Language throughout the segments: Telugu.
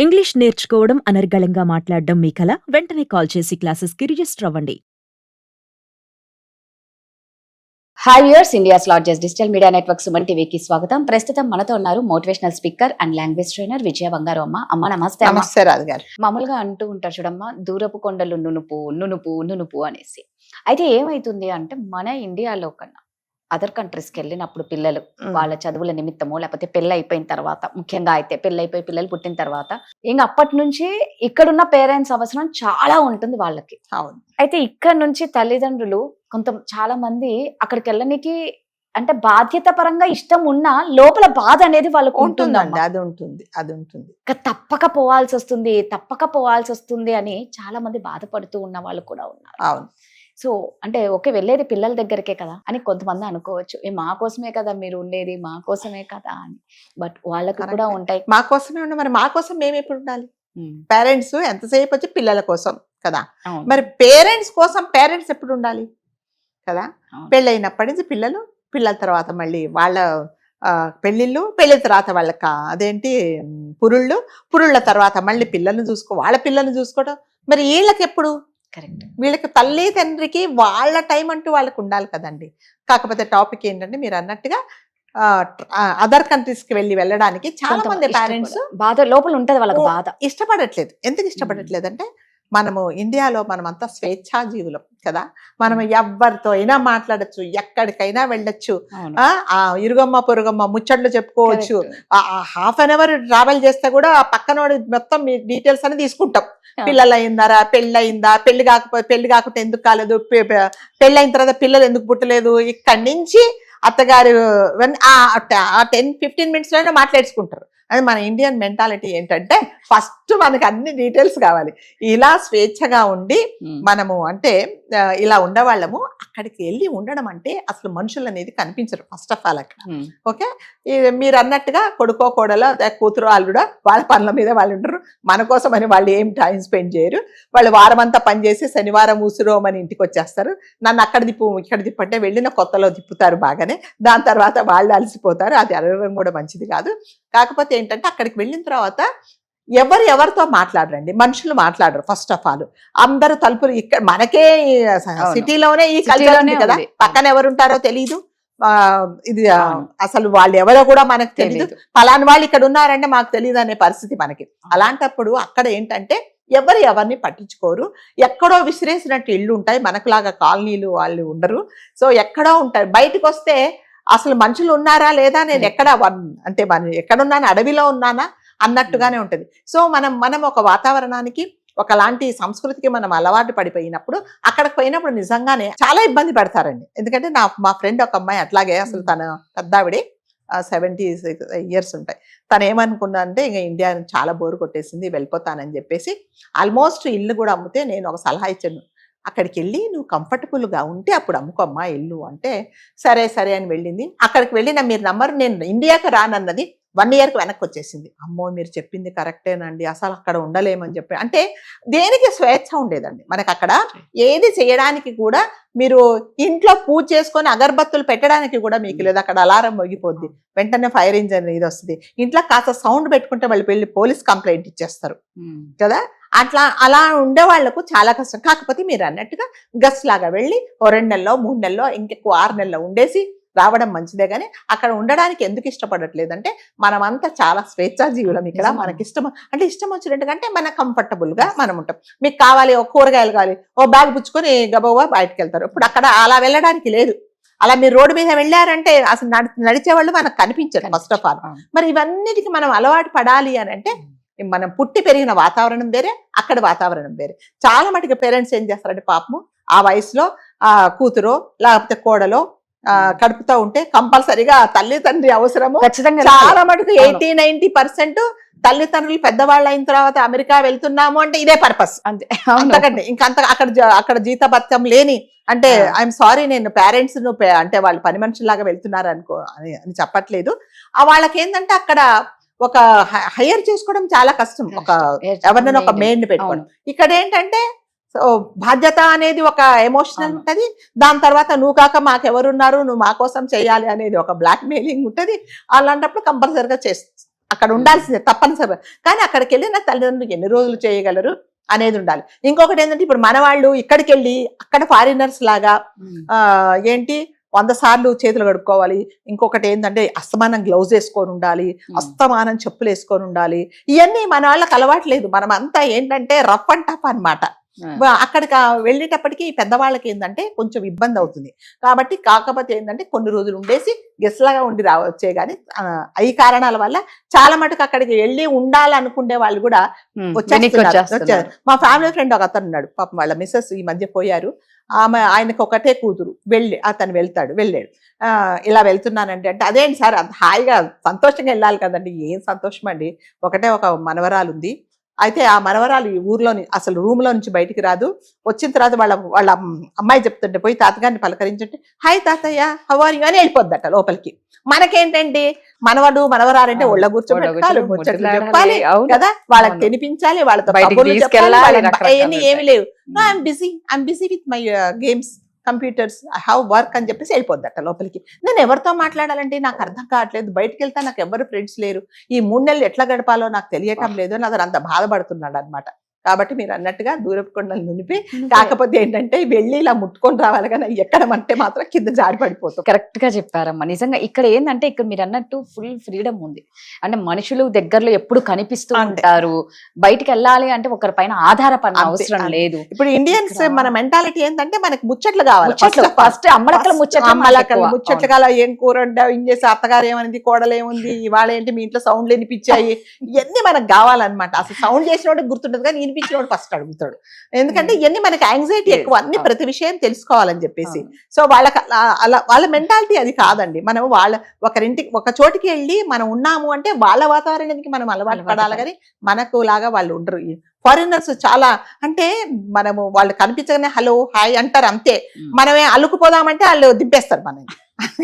ఇంగ్లీష్ నేర్చుకోవడం అనర్గళంగా మాట్లాడడం మీ కల? వెంటనే కాల్ చేసి క్లాసెస్‌కి రిజిస్టర్ అవ్వండి. Hi viewers, India's largest digital media network Suman టీవీకి స్వాగతం. ప్రస్తుతం మనతో ఉన్నారు motivational speaker and language trainer Vijaya Bangaru Amma. అమ్మ నమస్తే. నమస్తే రాజు గారు. మామూలుగా అంటూ ఉంటారు చూడమ్మా, దూరపు కొండలు నునుపు నునుపు నునుపు అనేసి. అయితే ఏమైతుంది అంటే మన ఇండియాలో కన్నా అదర్ కంట్రీస్కి వెళ్ళినప్పుడు పిల్లలు వాళ్ళ చదువుల నిమిత్తమో లేకపోతే పెళ్ళి అయిపోయిన తర్వాత, ముఖ్యంగా అయితే పెళ్ళి అయిపోయి పిల్లలు పుట్టిన తర్వాత ఇంకా అప్పటి నుంచి ఇక్కడున్న పేరెంట్స్ అవసరం చాలా ఉంటుంది వాళ్ళకి. అవును. అయితే ఇక్కడ నుంచి తల్లిదండ్రులు చాలా మంది అక్కడికి వెళ్ళడానికి అంటే బాధ్యత పరంగా ఇష్టం ఉన్నా లోపల బాధ అనేది వాళ్ళకు ఉంటుందండి. అది ఉంటుంది. తప్పక పోవాల్సి వస్తుంది అని చాలా మంది బాధపడుతూ ఉన్న వాళ్ళు కూడా ఉన్నారు. అవును. సో అంటే ఓకే, వెళ్ళేది పిల్లల దగ్గరికే కదా అని కొంతమంది అనుకోవచ్చు, మా కోసమే కదా మీరు ఉండేది, మా కోసమే కదా అని. బట్ వాళ్ళకు కూడా ఉంటాయి. మా కోసమే ఉండి మరి మా కోసం మేము ఎప్పుడు ఉండాలి? పేరెంట్స్ ఎంతసేపు వచ్చి పిల్లల కోసం కదా. మరి పేరెంట్స్ కోసం పేరెంట్స్ ఎప్పుడు ఉండాలి కదా. పెళ్ళైనప్పటి నుంచి పిల్లల తర్వాత మళ్ళీ వాళ్ళ పెళ్ళిళ్ళు, పెళ్ళిన తర్వాత వాళ్ళకి అదేంటి పురుళ్ళ తర్వాత మళ్ళీ వాళ్ళ పిల్లల్ని చూసుకోవడం. మరి వీళ్ళకి ఎప్పుడు? కరెక్ట్. వీళ్ళకి తల్లి తండ్రికి వాళ్ళ టైం అంటూ వాళ్ళకి ఉండాలి కదండి. కాకపోతే టాపిక్ ఏంటంటే మీరు అన్నట్టుగా అదర్ కంట్రీస్ కి వెళ్ళడానికి చాలా మంది పేరెంట్స్ బాధ లోపల ఉంటది, వాళ్ళకి బాధ. ఇష్టపడట్లేదు. ఎందుకు ఇష్టపడట్లేదు అంటే మనము ఇండియాలో మనమంతా స్వేచ్ఛా జీవులం కదా. మనం ఎవరితో అయినా మాట్లాడచ్చు, ఎక్కడికైనా వెళ్ళొచ్చు, ఇరుగమ్మ పొరుగమ్మ ముచ్చట్లు చెప్పుకోవచ్చు. 1/2 hour ట్రావెల్ చేస్తే కూడా ఆ పక్కన మొత్తం డీటెయిల్స్ అని తీసుకుంటాం. పిల్లలు అయిందారా, పెళ్ళయిందా, పెళ్లి కాకపోతే ఎందుకు కాలేదు, పెళ్ళైన తర్వాత పిల్లలు ఎందుకు పుట్టలేదు, ఇక్కడి నుంచి అత్తగారు 10-15 minutes లోనే మాట్లాడుకుంటారు. అది మన ఇండియన్ మెంటాలిటీ ఏంటంటే ఫస్ట్ మనకి అన్ని డీటెయిల్స్ కావాలి. ఇలా స్వేచ్ఛగా ఉండి మనము అంటే ఇలా ఉండేవాళ్ళము. అక్కడికి వెళ్ళి ఉండడం అంటే అసలు మనుషులు అనేది కనిపించరు ఫస్ట్ ఆఫ్ ఆల్ అక్కడ. ఓకే, మీరు అన్నట్టుగా కొడుకో కోడలో కూతురు అల్లుడా వాళ్ళ పనుల మీద వాళ్ళు ఉంటారు. మన కోసం అని వాళ్ళు ఏం టైం స్పెండ్ చేయరు. వాళ్ళు వారం అంతా పనిచేసి శనివారం ఊసురోమని ఇంటికి వచ్చేస్తారు. నన్ను అక్కడ ఇక్కడ తిప్పంటే వెళ్ళిన కొత్తలో తిప్పుతారు బాగానే. దాని తర్వాత వాళ్ళు అలసిపోతారు. అది అలవడం కూడా మంచిది కాదు. కాకపోతే ఏంటంటే అక్కడికి వెళ్ళిన తర్వాత ఎవరితో మాట్లాడరండి, మనుషులు మాట్లాడరు ఫస్ట్ ఆఫ్ ఆల్. అందరూ తలుపులు ఇక్కడ మనకే సిటీలోనే ఈ కల్చర్ ఉంది కదా, పక్కన ఎవరుంటారో తెలీదు. ఇది అసలు వాళ్ళు ఎవరో కూడా మనకు తెలియదు. ఫలాని వాళ్ళు ఇక్కడ ఉన్నారంటే మాకు తెలియదు అనే పరిస్థితి మనకి. అలాంటప్పుడు అక్కడ ఏంటంటే ఎవరిని పట్టించుకోరు. ఎక్కడో విసిరేసినట్టు ఇళ్ళు ఉంటాయి, మనకులాగా కాలనీలు వాళ్ళు ఉండరు. సో ఎక్కడో ఉంటారు. బయటకు వస్తే అసలు మనుషులు ఉన్నారా లేదా, నేను అంటే ఎక్కడున్నాను, అడవిలో ఉన్నానా అన్నట్టుగానే ఉంటుంది. సో మనం ఒక వాతావరణానికి ఒకలాంటి సంస్కృతికి మనం అలవాటు పడిపోయినప్పుడు అక్కడికి పోయినప్పుడు నిజంగానే చాలా ఇబ్బంది పడతారండి. ఎందుకంటే మా ఫ్రెండ్ ఒక అమ్మాయి అట్లాగే, అసలు తన పెద్దావిడే 76 years ఉంటాయి. తను ఏమనుకున్నానంటే ఇంకా ఇండియా చాలా బోరు కొట్టేసింది, వెళ్ళిపోతానని చెప్పేసి ఆల్మోస్ట్ ఇల్లు కూడా అమ్మితే నేను ఒక సలహా ఇచ్చాను, అక్కడికి వెళ్ళి నువ్వు కంఫర్టబుల్గా ఉంటే అప్పుడు అమ్ముకోమ్మా ఇల్లు అంటే, సరే అని వెళ్ళింది. అక్కడికి వెళ్ళిన మీరు నమ్మరు, నేను ఇండియాకి రానన్నది 1 yearకి వెనక్కి వచ్చేసింది. అమ్మో మీరు చెప్పింది కరెక్టేనండి, అసలు అక్కడ ఉండలేమని చెప్పి. అంటే దేనికి స్వేచ్ఛ ఉండేదండి మనకు అక్కడ. ఏది చేయడానికి కూడా మీరు ఇంట్లో పూజ చేసుకొని అగరబత్తులు పెట్టడానికి కూడా మీకు లేదు. అక్కడ అలారం మోగిపోద్ది, వెంటనే ఫైర్ ఇంజన్ ఇది వస్తుంది. ఇంట్లో కాస్త సౌండ్ పెట్టుకుంటే వాళ్ళు వెళ్ళి పోలీస్ కంప్లైంట్ ఇచ్చేస్తారు కదా. అలా ఉండే వాళ్లకు చాలా కష్టం. కాకపోతే మీరు అన్నట్టుగా గస్ లాగా వెళ్ళి 2 నెలలో 3 నెలలో ఇంకెక్కువ 6 నెలలో ఉండేసి రావడం మంచిదే. కానీ అక్కడ ఉండడానికి ఎందుకు ఇష్టపడట్లేదంటే మనమంతా చాలా స్వేచ్ఛా జీవులం ఇక్కడ. మనకి ఇష్టం వచ్చినట్టుగా మన కంఫర్టబుల్ గా మనం ఉంటాం. మీకు కావాలి ఓ కూరగాయలు కావాలి, ఓ బ్యాగ్ పుచ్చుకొని గబగబా బయటకు వెళ్తారు. ఇప్పుడు అక్కడ అలా వెళ్ళడానికి లేదు. అలా మీరు రోడ్డు మీద వెళ్ళారంటే అసలు నడిచేవాళ్ళు మనకు కనిపించరు ఫస్ట్ ఆఫ్ ఆల్. మరి ఇవన్నిటికీ మనం అలవాటు పడాలి అని అంటే మనం పుట్టి పెరిగిన వాతావరణం వేరే, అక్కడ వాతావరణం వేరే. చాలా మటుకు పేరెంట్స్ ఏం చేస్తారంటే పాపము ఆ వయసులో కూతురో లేకపోతే కోడలో కడుపుతూ ఉంటే కంపల్సరిగా తల్లి తండ్రి అవసరము. చాలా మటుకు 80-90% తల్లిదండ్రులు పెద్దవాళ్ళు అయిన తర్వాత అమెరికా వెళ్తున్నాము అంటే ఇదే పర్పస్ అంతే. అంతకంటే అక్కడ జీతభత్యం లేని అంటే ఐఎమ్ సారీ, నేను పేరెంట్స్ అంటే వాళ్ళు పని మనుషుల్లాగా వెళ్తున్నారు అని చెప్పట్లేదు. వాళ్ళకి ఏంటంటే అక్కడ ఒక హైర్ చేసుకోవడం చాలా కష్టం, ఒక ఎవరినైనా ఒక మెయిన్ పెట్టుకోవడం. ఇక్కడ ఏంటంటే బాధ్యత అనేది ఒక ఎమోషనల్ ఉంటది. దాని తర్వాత నువ్వు కాక మాకెవరున్నారు, నువ్వు మా కోసం చేయాలి అనేది ఒక బ్లాక్ మెయిలింగ్ ఉంటది. అలాంటప్పుడు కంపల్సరిగా అక్కడ ఉండాల్సిందే తప్పనిసరి. కానీ అక్కడికి వెళ్ళిన తల్లిదండ్రులు ఎన్ని రోజులు చేయగలరు అనేది ఉండాలి. ఇంకొకటి ఏంటంటే ఇప్పుడు మన వాళ్ళు ఇక్కడికి వెళ్ళి అక్కడ ఫారినర్స్ లాగా ఏంటి 100 సార్లు చేతులు కడుక్కోవాలి. ఇంకొకటి ఏంటంటే అస్తమానం గ్లౌజ్ వేసుకొని ఉండాలి, అస్తమానం చెప్పులు వేసుకొని ఉండాలి. ఇవన్నీ మన వాళ్ళకి అలవాట్లేదు. మనం అంతా ఏంటంటే రఫ్ అండ్ టఫ్ అనమాట. అక్కడికి వెళ్ళేటప్పటికి పెద్దవాళ్ళకి ఏంటంటే కొంచెం ఇబ్బంది అవుతుంది. కాబట్టి కాకపోతే ఏంటంటే కొన్ని రోజులు ఉండేసి గెస్ట్ లాగా ఉండి రావచ్చే గానీ ఈ కారణాల వల్ల చాలా మటుకు అక్కడికి వెళ్ళి ఉండాలనుకునే వాళ్ళు కూడా వచ్చేస్తున్నారు. మా ఫ్యామిలీ ఫ్రెండ్ ఒక అతను ఉన్నాడు, పాపం వాళ్ళ మిస్సెస్ ఈ మధ్య పోయారు. ఆయనకు ఒకటే కూతురు, అతను వెళ్ళాడు. ఇలా వెళ్తున్నానండి అంటే అదేంటి సార్ అంత హాయిగా సంతోషంగా వెళ్ళాలి కదండి. ఏం సంతోషం అండి, ఒకటే ఒక మనవరాలు ఉంది. అయితే ఆ మనవరాలు ఈ ఊర్లోని అసలు రూమ్ లో నుంచి బయటికి రాదు. వచ్చిన తర్వాత వాళ్ళ అమ్మాయి చెప్తుంటే పోయి తాతగారిని పలకరించుంటే హాయ్ తాతయ్య హౌ ఆర్ యు అని వెళ్ళిపోద్దట లోపలికి. మనకేంటండి మనవడు మనవరాలంటే ఒళ్ళ కూర్చోబెట్టాలి, ముచ్చట్లు చెప్పాలి కదా, వాళ్ళకి తినిపించాలి, వాళ్ళతో ఏమి లేవు. I'm busy with my games, computers, I have work అని చెప్పేసి వెళ్ళిపోద్దట లోపలికి. నేను ఎవరితో మాట్లాడాలంటే నాకు అర్థం కావట్లేదు, బయటకు వెళ్తా నాకు ఎవరు ఫ్రెండ్స్ లేరు, ఈ 3 నెలలు ఎట్లా గడపాలో నాకు తెలియటం లేదు అని అతను అంత బాధపడుతున్నాడు అనమాట. కాబట్టి మీరు అన్నట్టుగా దూరపు కొండలు నునిపి, కాకపోతే ఏంటంటే వెళ్ళి ఇలా ముట్టుకొని రావాలి కానీ ఎక్కడం అంటే మాత్రం కింద జారి పడిపోతాం. కరెక్ట్ గా చెప్పారమ్మా. నిజంగా ఇక్కడ ఏంటంటే ఇక్కడ మీరు అన్నట్టు ఫుల్ ఫ్రీడమ్ ఉంది. అంటే మనుషులు దగ్గరలో ఎప్పుడు కనిపిస్తూ ఉంటారు. బయటికి వెళ్ళాలి అంటే ఒకరి పైన ఆధారపడిన అవసరం లేదు. ఇప్పుడు ఇండియన్స్ మన మెంటాలిటీ ఏంటంటే మనకి ముచ్చట్లు కావాలి. ఫస్ట్ అమ్మలక్కల ముచ్చట్లు కాల, ఏం కూర వండావు, ఏం చేసి అత్తగారు ఏమనింది, కోడలు ఏముంది, ఇవాళ ఏంటి మీ ఇంట్లో సౌండ్లు వినిపించాయి, ఇవన్నీ మనకు కావాలన్నమాట. అసలు సౌండ్ చేసినోడికి గుర్తుండదు కానీ వినిపించినోడు ఫస్ట్ అడుగుతాడు. ఎందుకంటే ఇవన్నీ మనకి యాంగ్జైటీ ఎక్కువ, అన్ని ప్రతి విషయం తెలుసుకోవాలని చెప్పేసి. సో వాళ్ళకి అలా వాళ్ళ మెంటాలిటీ అది కాదండి. మనం ఒక చోటికి వెళ్ళి మనం ఉన్నాము అంటే వాళ్ళ వాతావరణానికి మనం అలవాటు పడాలి కానీ మనకు లాగా వాళ్ళు ఉండరు. ఫారినర్స్ చాలా అంటే మనము వాళ్ళు కనిపించగానే హలో హాయ్ అంటారు అంతే. మనమే అల్లుకుపోదామంటే వాళ్ళు దింపేస్తారు మనని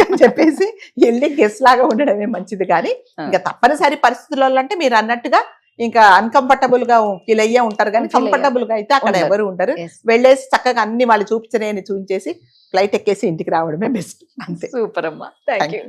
అని చెప్పేసి వెళ్ళి గెస్ట్ లాగా ఉండడమే మంచిది. కానీ ఇంకా తప్పనిసరి పరిస్థితులలో అంటే మీరు అన్నట్టుగా ఇంకా అన్కంఫర్టబుల్ గా ఫీల్ అయ్యే ఉంటారు కానీ కంఫర్టబుల్ గా అయితే అక్కడ ఎవరు ఉంటారు. వెళ్ళేసి చక్కగా అన్ని వాళ్ళు చూపించేసి ఫ్లైట్ ఎక్కేసి ఇంటికి రావడమే బెస్ట్. అంతే. సూపర్ అమ్మా, థ్యాంక్ యూ.